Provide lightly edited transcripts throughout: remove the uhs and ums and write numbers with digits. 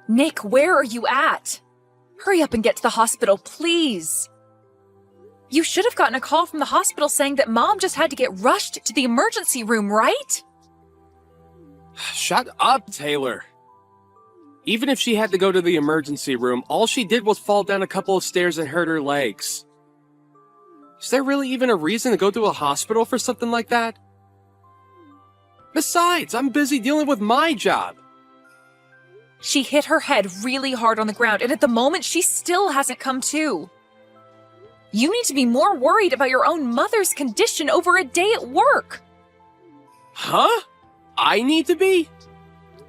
Nick, where are you at? Hurry up and get to the hospital, please. You should have gotten a call from the hospital saying that Mom just had to get rushed to the emergency room, right? Shut up, Taylor. Even if she had to go to the emergency room, all she did was fall down a couple of stairs and hurt her legs. Is there really even a reason to go to a hospital for something like that? Besides, I'm busy dealing with my job. She hit her head really hard on the ground, and at the moment, she still hasn't come to. You need to be more worried about your own mother's condition over a day at work. Huh? I need to be?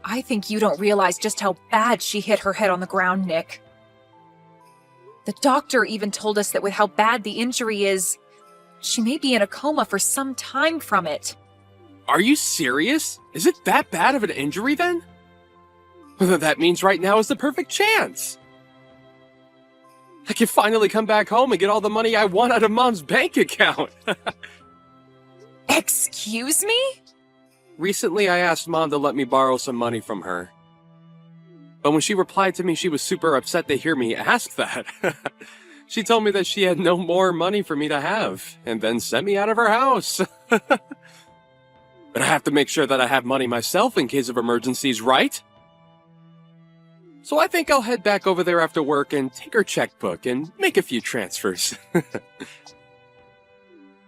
I think you don't realize just how bad she hit her head on the ground, Nick. The doctor even told us that with how bad the injury is, she may be in a coma for some time from it. Are you serious? Is it that bad of an injury then? That means right now is the perfect chance. I can finally come back home and get all the money I want out of Mom's bank account. Excuse me? Recently, I asked Mom to let me borrow some money from her. But when she replied to me, she was super upset to hear me ask that. She told me that she had no more money for me to have, and then sent me out of her house. But I have to make sure that I have money myself in case of emergencies, right? So I think I'll head back over there after work and take her checkbook and make a few transfers.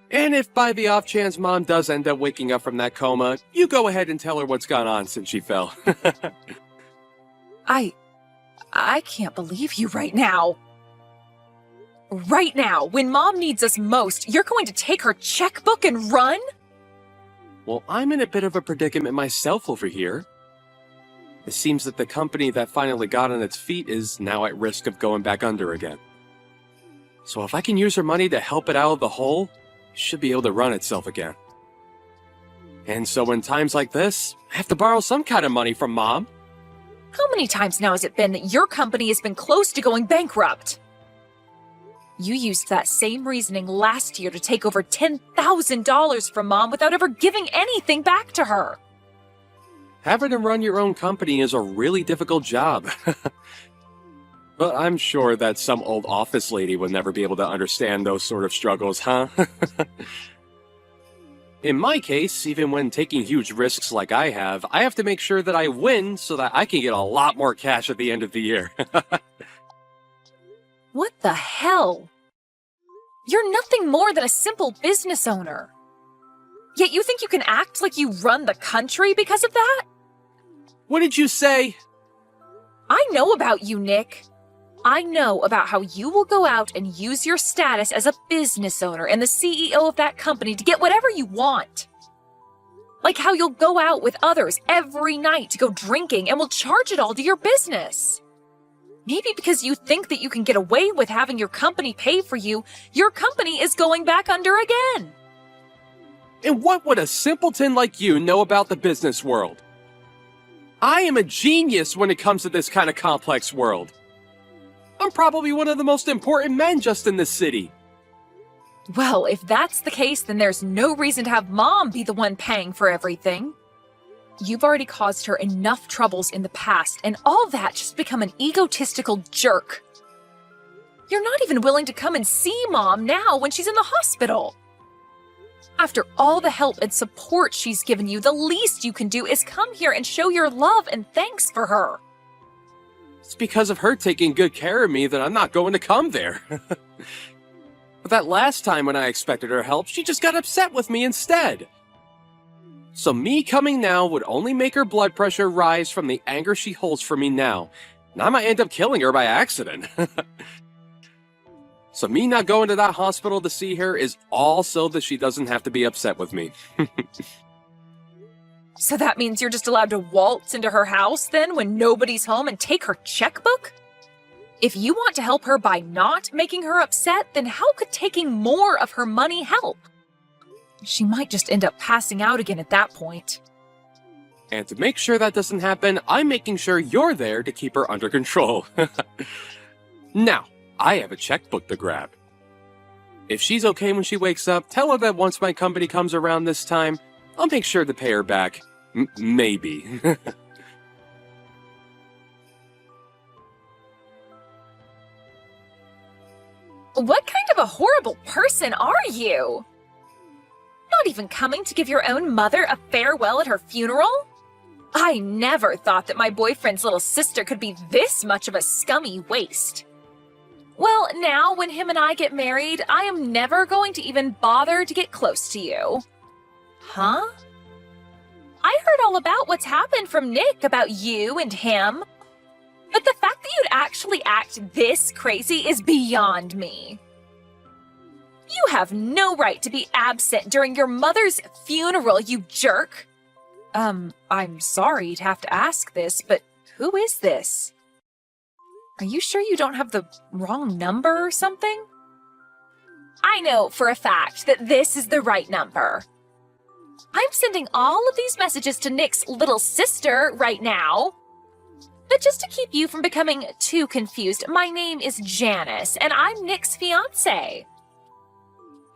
And if by the off chance Mom does end up waking up from that coma, you go ahead and tell her what's gone on since she fell. I can't believe you right now. Right now, when Mom needs us most, you're going to take her checkbook and run? Well, I'm in a bit of a predicament myself over here. It seems that the company that finally got on its feet is now at risk of going back under again. So if I can use her money to help it out of the hole, it should be able to run itself again. And so in times like this, I have to borrow some kind of money from Mom. How many times now has it been that your company has been close to going bankrupt? You used that same reasoning last year to take over $10,000 from Mom without ever giving anything back to her. Having to run your own company is a really difficult job. But I'm sure that some old office lady would never be able to understand those sort of struggles, huh? In my case, even when taking huge risks like I have to make sure that I win so that I can get a lot more cash at the end of the year. What the hell? You're nothing more than a simple business owner. Yet you think you can act like you run the country because of that? What did you say? I know about you, Nick. I know about how you will go out and use your status as a business owner and the CEO of that company to get whatever you want. Like how you'll go out with others every night to go drinking and will charge it all to your business. Maybe because you think that you can get away with having your company pay for you, your company is going back under again. And what would a simpleton like you know about the business world? I am a genius when it comes to this kind of complex world. I'm probably one of the most important men just in this city. Well, if that's the case, then there's no reason to have Mom be the one paying for everything. You've already caused her enough troubles in the past, and all that just to become an egotistical jerk. You're not even willing to come and see Mom now when she's in the hospital. After all the help and support she's given you, the least you can do is come here and show your love and thanks for her. It's because of her taking good care of me that I'm not going to come there. But that last time when I expected her help, she just got upset with me instead. So me coming now would only make her blood pressure rise from the anger she holds for me now, and I might end up killing her by accident. So me not going to that hospital to see her is all so that she doesn't have to be upset with me. So that means you're just allowed to waltz into her house then when nobody's home and take her checkbook? If you want to help her by not making her upset, then how could taking more of her money help? She might just end up passing out again at that point. And to make sure that doesn't happen, I'm making sure you're there to keep her under control. Now, I have a checkbook to grab. If she's okay when she wakes up, tell her that once my company comes around this time, I'll make sure to pay her back. Maybe. What kind of a horrible person are you? Not even coming to give your own mother a farewell at her funeral? I never thought that my boyfriend's little sister could be this much of a scummy waste. Well, now when him and I get married, I am never going to even bother to get close to you. Huh? I heard all about what's happened from Nick about you and him. But the fact that you'd actually act this crazy is beyond me. You have no right to be absent during your mother's funeral, you jerk. I'm sorry to have to ask this, but who is this? Are you sure you don't have the wrong number or something? I know for a fact that this is the right number. I'm sending all of these messages to Nick's little sister right now. But just to keep you from becoming too confused, my name is Janice, and I'm Nick's fiancé.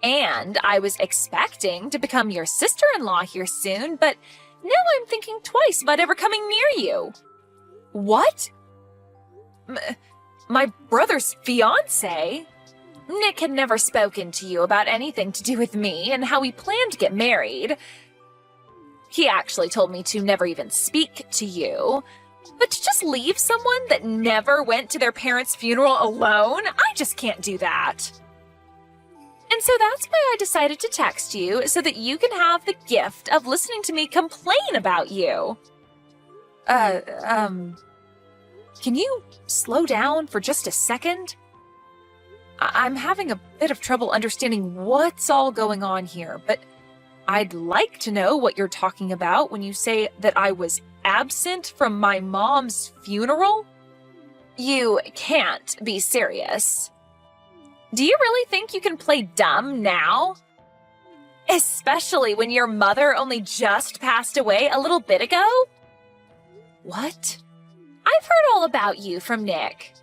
And I was expecting to become your sister-in-law here soon, but now I'm thinking twice about ever coming near you. What? My brother's fiancé? Nick had never spoken to you about anything to do with me and how we planned to get married. He actually told me to never even speak to you. But to just leave someone that never went to their parents' funeral alone, I just can't do that. And so that's why I decided to text you, so that you can have the gift of listening to me complain about you. Can you slow down for just a second? I'm having a bit of trouble understanding what's all going on here, but I'd like to know what you're talking about when you say that I was absent from my mom's funeral? You can't be serious. Do you really think you can play dumb now? Especially when your mother only just passed away a little bit ago? What? I've heard all about you from Nick.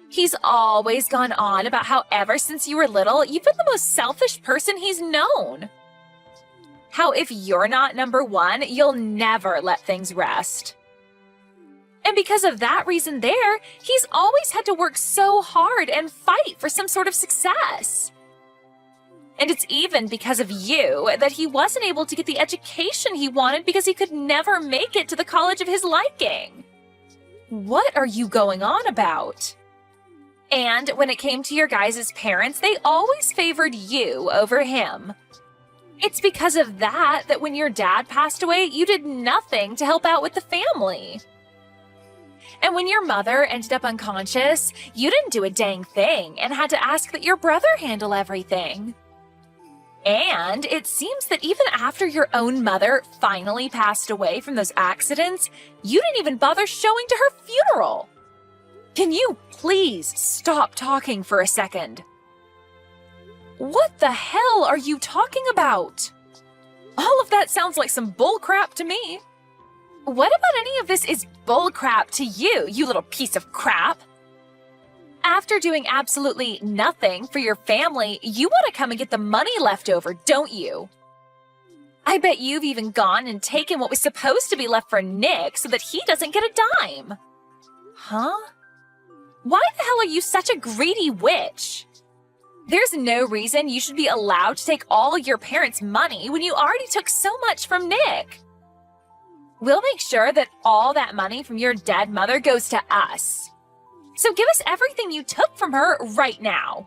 He's always gone on about how ever since you were little, you've been the most selfish person he's known. How if you're not number one, you'll never let things rest. And because of that reason there, he's always had to work so hard and fight for some sort of success. And it's even because of you that he wasn't able to get the education he wanted because he could never make it to the college of his liking. What are you going on about? And when it came to your guys' parents, they always favored you over him. It's because of that that when your dad passed away, you did nothing to help out with the family. And when your mother ended up unconscious, you didn't do a dang thing and had to ask that your brother handle everything. And it seems that even after your own mother finally passed away from those accidents, you didn't even bother showing to her funeral. Can you please stop talking for a second? What the hell are you talking about? All of that sounds like some bullcrap to me. What about any of this is bullcrap to you, you little piece of crap? After doing absolutely nothing for your family, you want to come and get the money left over, don't you? I bet you've even gone and taken what was supposed to be left for Nick so that he doesn't get a dime. Huh? Why the hell are you such a greedy witch? There's no reason you should be allowed to take all your parents' money when you already took so much from Nick. We'll make sure that all that money from your dead mother goes to us. So give us everything you took from her right now.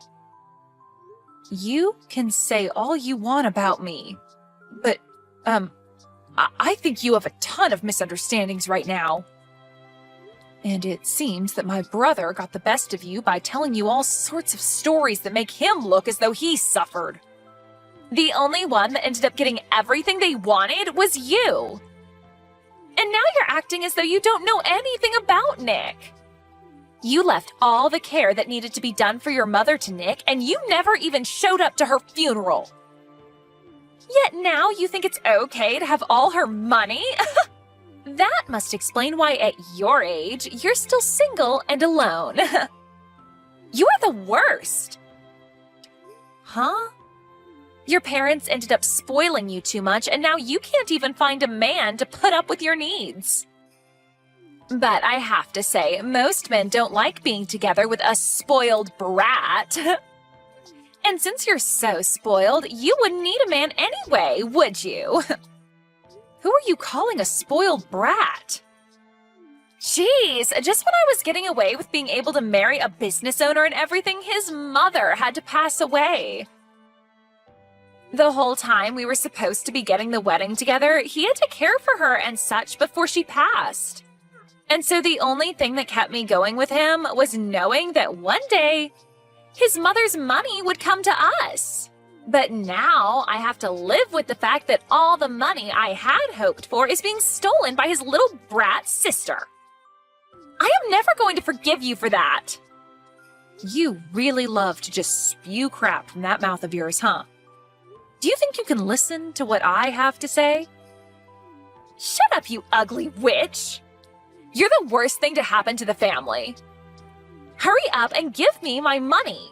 You can say all you want about me, but, I think you have a ton of misunderstandings right now. And it seems that my brother got the best of you by telling you all sorts of stories that make him look as though he suffered. The only one that ended up getting everything they wanted was you. And now you're acting as though you don't know anything about Nick. You left all the care that needed to be done for your mother to Nick, and you never even showed up to her funeral. Yet now you think it's okay to have all her money? That must explain why at your age, you're still single and alone. You're the worst. Huh? Your parents ended up spoiling you too much, and now you can't even find a man to put up with your needs. But I have to say, most men don't like being together with a spoiled brat. And since you're so spoiled, you wouldn't need a man anyway, would you? Who are you calling a spoiled brat? Jeez, just when I was getting away with being able to marry a business owner and everything, his mother had to pass away. The whole time we were supposed to be getting the wedding together, he had to care for her and such before she passed. And so the only thing that kept me going with him was knowing that one day his mother's money would come to us. But now I have to live with the fact that all the money I had hoped for is being stolen by his little brat sister. I am never going to forgive you for that. You really love to just spew crap from that mouth of yours, huh? Do you think you can listen to what I have to say? Shut up, you ugly witch! You're the worst thing to happen to the family. Hurry up and give me my money.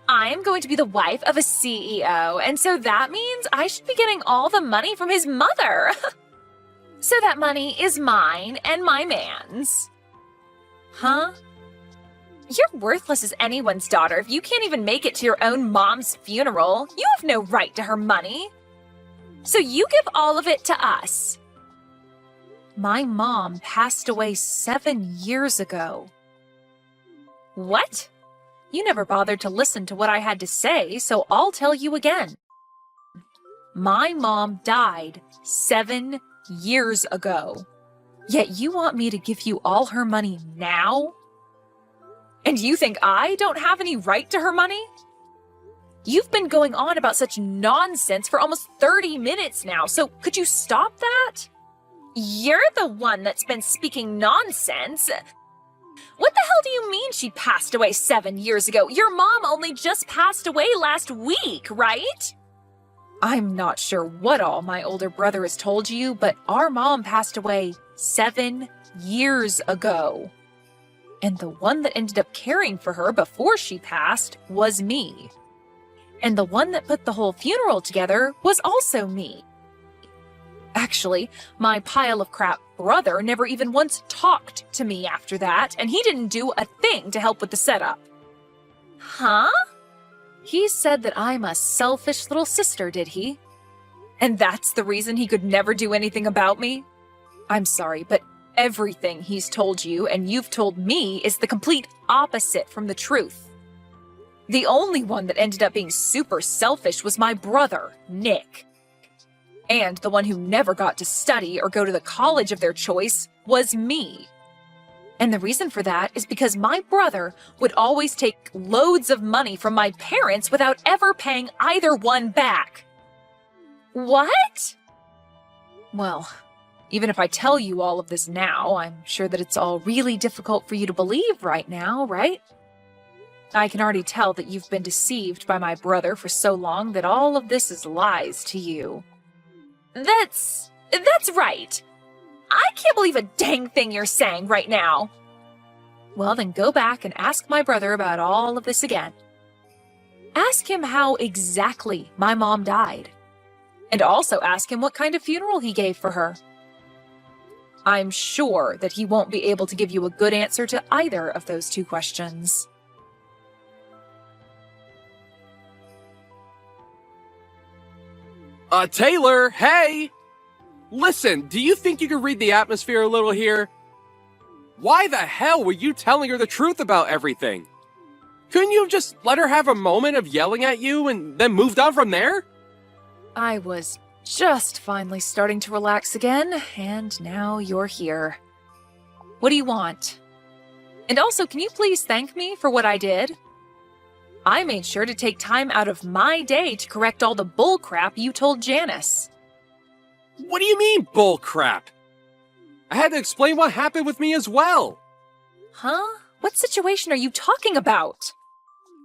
I am going to be the wife of a CEO, and so that means I should be getting all the money from his mother. So that money is mine and my man's. Huh? You're worthless as anyone's daughter if you can't even make it to your own mom's funeral. You have no right to her money. So you give all of it to us. My mom passed away 7 years ago. What? You never bothered to listen to what I had to say, so I'll tell you again. My mom died 7 years ago. Yet you want me to give you all her money now? And you think I don't have any right to her money? You've been going on about such nonsense for almost 30 minutes now, so could you stop that? You're the one that's been speaking nonsense. What the hell do you mean she passed away 7 years ago? Your mom only just passed away last week, right? I'm not sure what all my older brother has told you, but our mom passed away 7 years ago. And the one that ended up caring for her before she passed was me. And the one that put the whole funeral together was also me. Actually, my pile of crap brother never even once talked to me after that, and he didn't do a thing to help with the setup. Huh? He said that I'm a selfish little sister, did he? And that's the reason he could never do anything about me? I'm sorry, but everything he's told you and you've told me is the complete opposite from the truth. The only one that ended up being super selfish was my brother, Nick. And the one who never got to study or go to the college of their choice was me. And the reason for that is because my brother would always take loads of money from my parents without ever paying either one back. What? Well, even if I tell you all of this now, I'm sure that it's all really difficult for you to believe right now, right? I can already tell that you've been deceived by my brother for so long that all of this is lies to you. That's right. I can't believe a dang thing you're saying right now. Well, then go back and ask my brother about all of this again. Ask him how exactly my mom died. And also ask him what kind of funeral he gave for her. I'm sure that he won't be able to give you a good answer to either of those two questions. Taylor, hey! Listen, do you think you can read the atmosphere a little here? Why the hell were you telling her the truth about everything? Couldn't you have just let her have a moment of yelling at you and then moved on from there? I was just finally starting to relax again, and now you're here. What do you want? And also, can you please thank me for what I did? I made sure to take time out of my day to correct all the bullcrap you told Janice. What do you mean, bullcrap? I had to explain what happened with me as well. Huh? What situation are you talking about?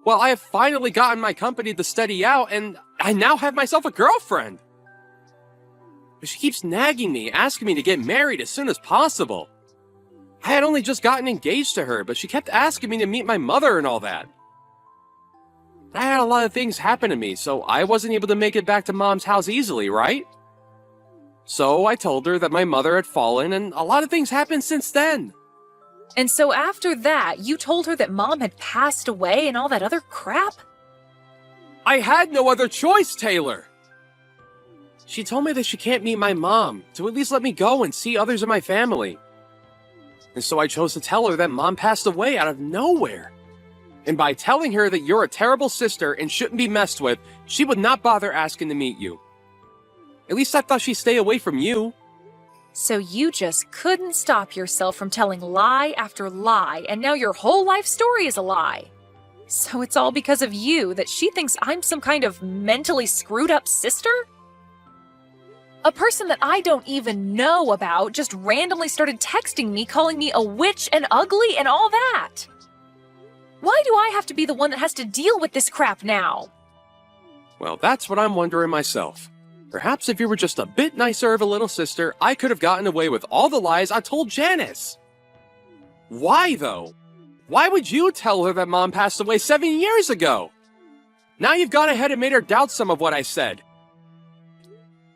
Well, I have finally gotten my company to steady out, and I now have myself a girlfriend. But she keeps nagging me, asking me to get married as soon as possible. I had only just gotten engaged to her, but she kept asking me to meet my mother and all that. I had a lot of things happen to me, so I wasn't able to make it back to Mom's house easily, right? So I told her that my mother had fallen, and a lot of things happened since then. And so after that, you told her that Mom had passed away and all that other crap? I had no other choice, Taylor! She told me that she can't meet my mom, to at least let me go and see others in my family. And so I chose to tell her that Mom passed away out of nowhere. And by telling her that you're a terrible sister and shouldn't be messed with, she would not bother asking to meet you. At least I thought she'd stay away from you. So you just couldn't stop yourself from telling lie after lie, and now your whole life story is a lie. So it's all because of you that she thinks I'm some kind of mentally screwed up sister? A person that I don't even know about just randomly started texting me, calling me a witch and ugly and all that. Why do I have to be the one that has to deal with this crap now? Well, that's what I'm wondering myself. Perhaps if you were just a bit nicer of a little sister, I could have gotten away with all the lies I told Janice. Why, though? Why would you tell her that Mom passed away 7 years ago? Now you've gone ahead and made her doubt some of what I said.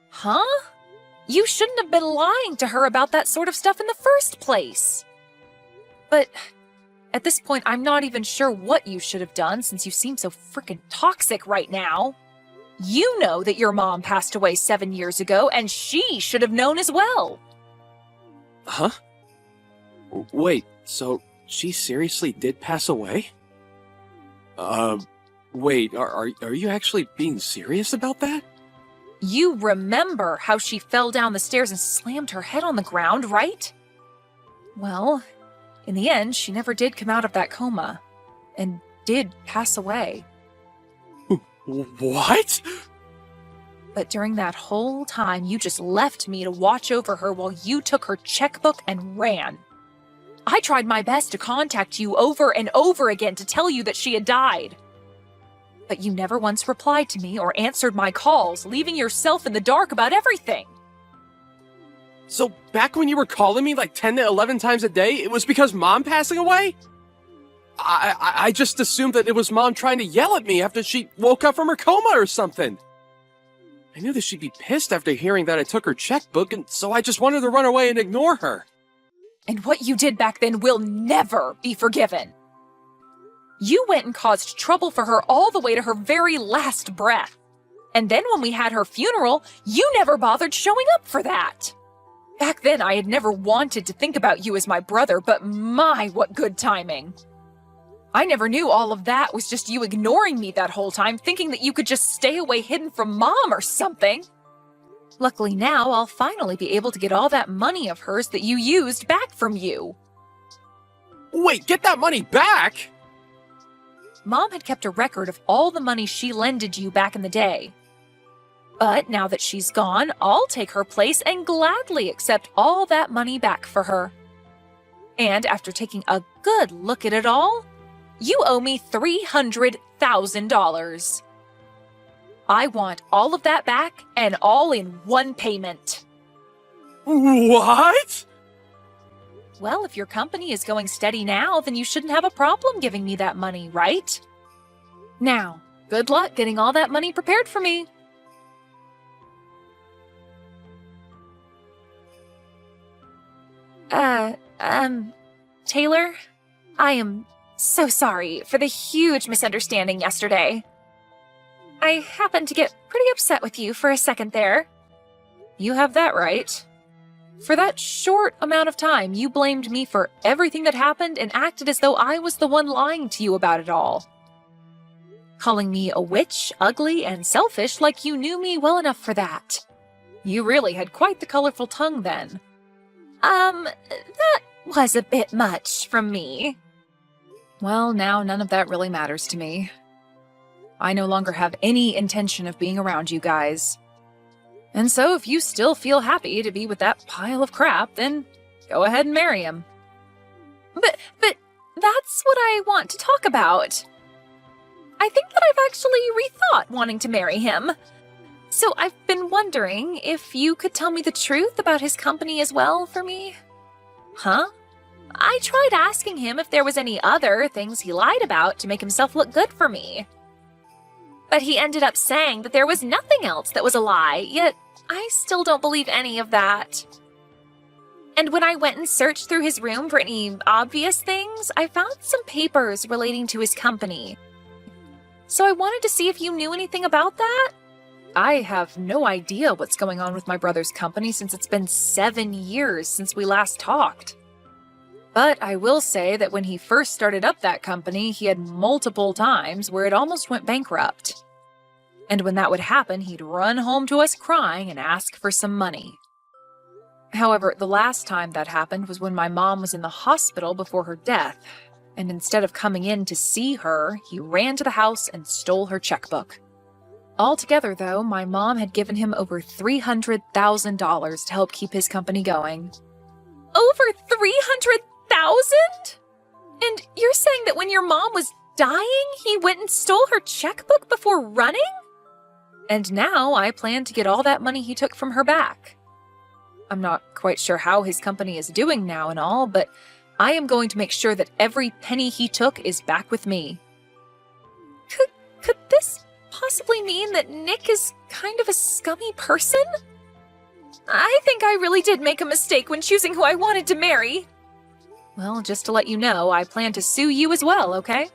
Huh? You shouldn't have been lying to her about that sort of stuff in the first place. But at this point, I'm not even sure what you should have done since you seem so freaking toxic right now. You know that your mom passed away 7 years ago, and she should have known as well. Huh? Wait, so she seriously did pass away? Wait, are you actually being serious about that? You remember how she fell down the stairs and slammed her head on the ground, right? Well, in the end, she never did come out of that coma, and did pass away. What? But during that whole time, you just left me to watch over her while you took her checkbook and ran. I tried my best to contact you over and over again to tell you that she had died. But you never once replied to me or answered my calls, leaving yourself in the dark about everything. So back when you were calling me like 10 to 11 times a day, it was because Mom passing away? I just assumed that it was Mom trying to yell at me after she woke up from her coma or something. I knew that she'd be pissed after hearing that I took her checkbook, and so I just wanted to run away and ignore her. And what you did back then will never be forgiven. You went and caused trouble for her all the way to her very last breath. And then when we had her funeral, you never bothered showing up for that. Back then, I had never wanted to think about you as my brother, but my, what good timing. I never knew all of that was just you ignoring me that whole time, thinking that you could just stay away hidden from Mom or something. Luckily now, I'll finally be able to get all that money of hers that you used back from you. Wait, get that money back? Mom had kept a record of all the money she lended you back in the day. But now that she's gone, I'll take her place and gladly accept all that money back for her. And after taking a good look at it all, you owe me $300,000. I want all of that back and all in one payment. What? Well, if your company is going steady now, then you shouldn't have a problem giving me that money, right? Now, good luck getting all that money prepared for me. Taylor, I am so sorry for the huge misunderstanding yesterday. I happened to get pretty upset with you for a second there. You have that right. For that short amount of time, you blamed me for everything that happened and acted as though I was the one lying to you about it all. Calling me a witch, ugly, and selfish like you knew me well enough for that. You really had quite the colorful tongue then. That was a bit much from me. Well, now none of that really matters to me. I no longer have any intention of being around you guys. And so if you still feel happy to be with that pile of crap, then go ahead and marry him. But that's what I want to talk about. I think that I've actually rethought wanting to marry him. So I've been wondering if you could tell me the truth about his company as well for me. Huh? I tried asking him if there was any other things he lied about to make himself look good for me. But he ended up saying that there was nothing else that was a lie, yet I still don't believe any of that. And when I went and searched through his room for any obvious things, I found some papers relating to his company. So I wanted to see if you knew anything about that. I have no idea what's going on with my brother's company since it's been 7 years since we last talked. But I will say that when he first started up that company, he had multiple times where it almost went bankrupt. And when that would happen, he'd run home to us crying and ask for some money. However, the last time that happened was when my mom was in the hospital before her death, and instead of coming in to see her, he ran to the house and stole her checkbook. Altogether, though, my mom had given him over $300,000 to help keep his company going. Over $300,000? And you're saying that when your mom was dying, he went and stole her checkbook before running? And now I plan to get all that money he took from her back. I'm not quite sure how his company is doing now and all, but I am going to make sure that every penny he took is back with me. Could this possibly mean that Nick is kind of a scummy person? I think I really did make a mistake when choosing who I wanted to marry. Well, just to let you know, I plan to sue you as well, okay?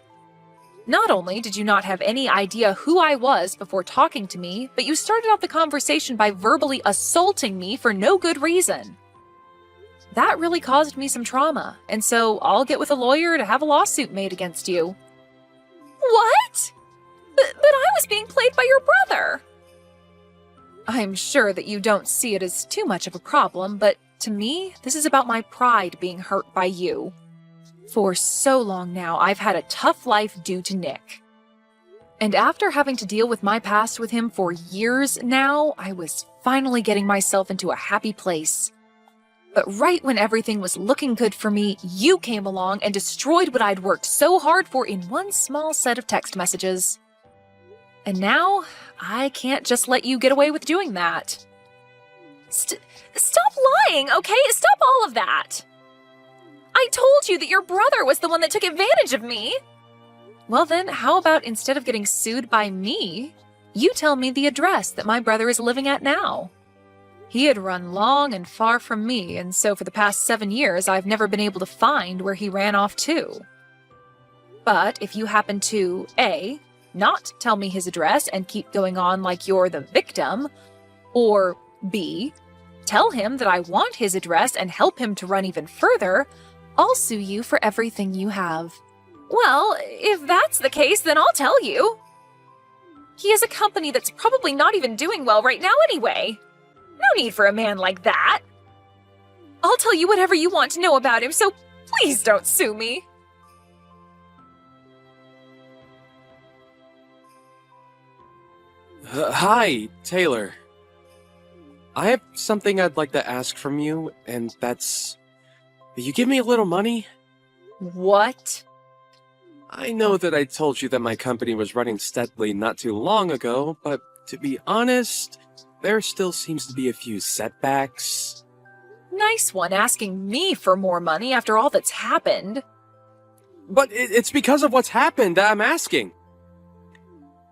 Not only did you not have any idea who I was before talking to me, but you started off the conversation by verbally assaulting me for no good reason. That really caused me some trauma, and so I'll get with a lawyer to have a lawsuit made against you. What? But I was being played by your brother. I'm sure that you don't see it as too much of a problem, but to me, this is about my pride being hurt by you. For so long now, I've had a tough life due to Nick. And after having to deal with my past with him for years now, I was finally getting myself into a happy place. But right when everything was looking good for me, you came along and destroyed what I'd worked so hard for in one small set of text messages. And now, I can't just let you get away with doing that. Stop lying, okay? Stop all of that! I told you that your brother was the one that took advantage of me! Well then, how about instead of getting sued by me, you tell me the address that my brother is living at now? He had run long and far from me, and so for the past 7 years, I've never been able to find where he ran off to. But if you happen to, A, not tell me his address and keep going on like you're the victim, or B, tell him that I want his address and help him to run even further, I'll sue you for everything you have. Well, if that's the case, then I'll tell you. He has a company that's probably not even doing well right now anyway. No need for a man like that. I'll tell you whatever you want to know about him, so please don't sue me. Hi, Taylor. I have something I'd like to ask from you, and that's... Will you give me a little money? What? I know that I told you that my company was running steadily not too long ago, but to be honest, there still seems to be a few setbacks. Nice one asking me for more money after all that's happened. But it's because of what's happened that I'm asking.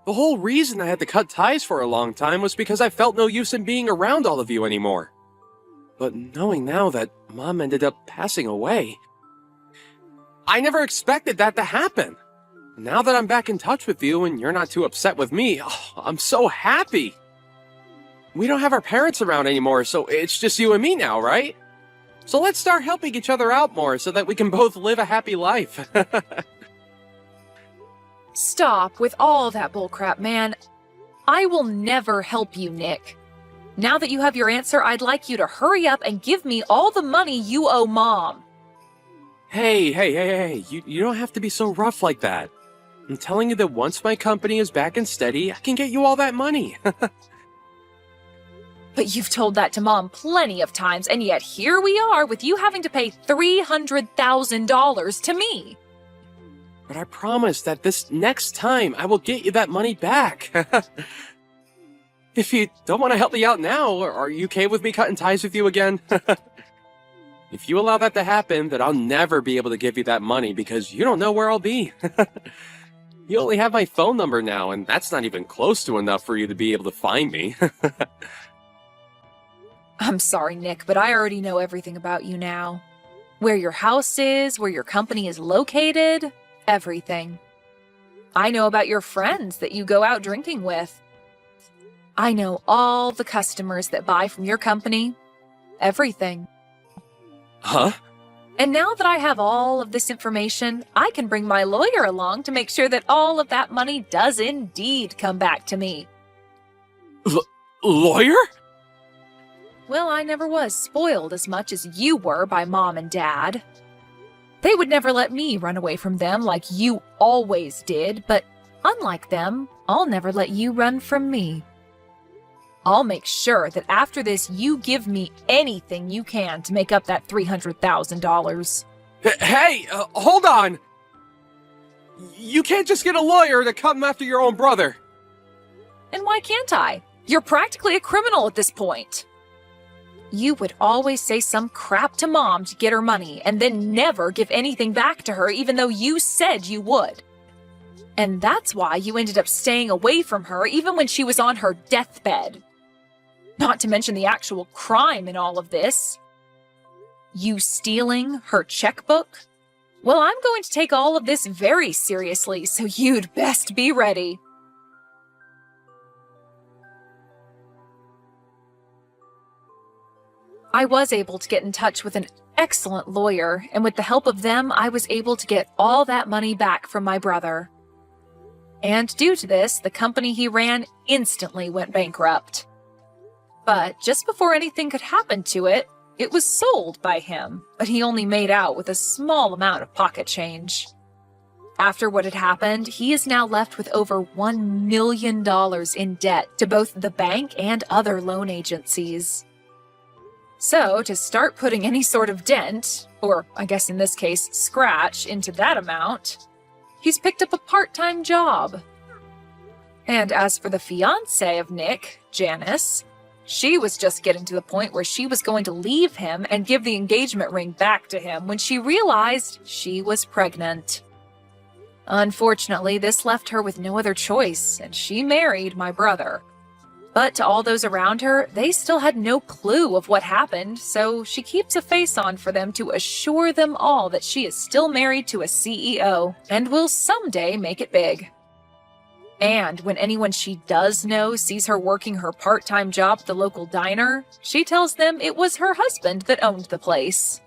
The whole reason I had to cut ties for a long time was because I felt no use in being around all of you anymore. But knowing now that Mom ended up passing away, I never expected that to happen. Now that I'm back in touch with you and you're not too upset with me, I'm so happy. We don't have our parents around anymore, so it's just you and me now, right? So let's start helping each other out more so that we can both live a happy life. Stop with all that bullcrap, man. I will never help you, Nick. Now that you have your answer, I'd like you to hurry up and give me all the money you owe Mom. Hey, you don't have to be so rough like that. I'm telling you that once my company is back and steady, I can get you all that money. But you've told that to Mom plenty of times, and yet here we are with you having to pay $300,000 to me. But I promise that this next time I will get you that money back. If you don't want to help me out now, are you okay with me cutting ties with you again? If you allow that to happen, then I'll never be able to give you that money because you don't know where I'll be. You only have my phone number now, and that's not even close to enough for you to be able to find me. I'm sorry, Nick, but I already know everything about you now. Where your house is, where your company is located, everything. I know about your friends that you go out drinking with. I know all the customers that buy from your company. Everything. Huh? And now that I have all of this information, I can bring my lawyer along to make sure that all of that money does indeed come back to me. Lawyer? Well, I never was spoiled as much as you were by Mom and Dad. They would never let me run away from them like you always did, but unlike them, I'll never let you run from me. I'll make sure that after this you give me anything you can to make up that $300,000. Hey, hold on! You can't just get a lawyer to come after your own brother. And why can't I? You're practically a criminal at this point. You would always say some crap to Mom to get her money and then never give anything back to her even though you said you would. And that's why you ended up staying away from her even when she was on her deathbed. Not to mention the actual crime in all of this. You stealing her checkbook? Well, I'm going to take all of this very seriously, so you'd best be ready. I was able to get in touch with an excellent lawyer, and with the help of them, I was able to get all that money back from my brother. And due to this, the company he ran instantly went bankrupt. But just before anything could happen to it, it was sold by him, but he only made out with a small amount of pocket change. After what had happened, he is now left with over $1 million in debt to both the bank and other loan agencies. So, to start putting any sort of dent, or I guess in this case, scratch, into that amount, he's picked up a part-time job. And as for the fiancée of Nick, Janice, she was just getting to the point where she was going to leave him and give the engagement ring back to him when she realized she was pregnant. Unfortunately, this left her with no other choice, and she married my brother. But to all those around her, they still had no clue of what happened, so she keeps a face on for them to assure them all that she is still married to a CEO and will someday make it big. And when anyone she does know sees her working her part-time job at the local diner, she tells them it was her husband that owned the place.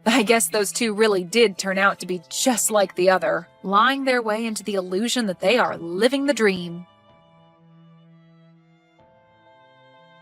I guess those two really did turn out to be just like the other, lying their way into the illusion that they are living the dream.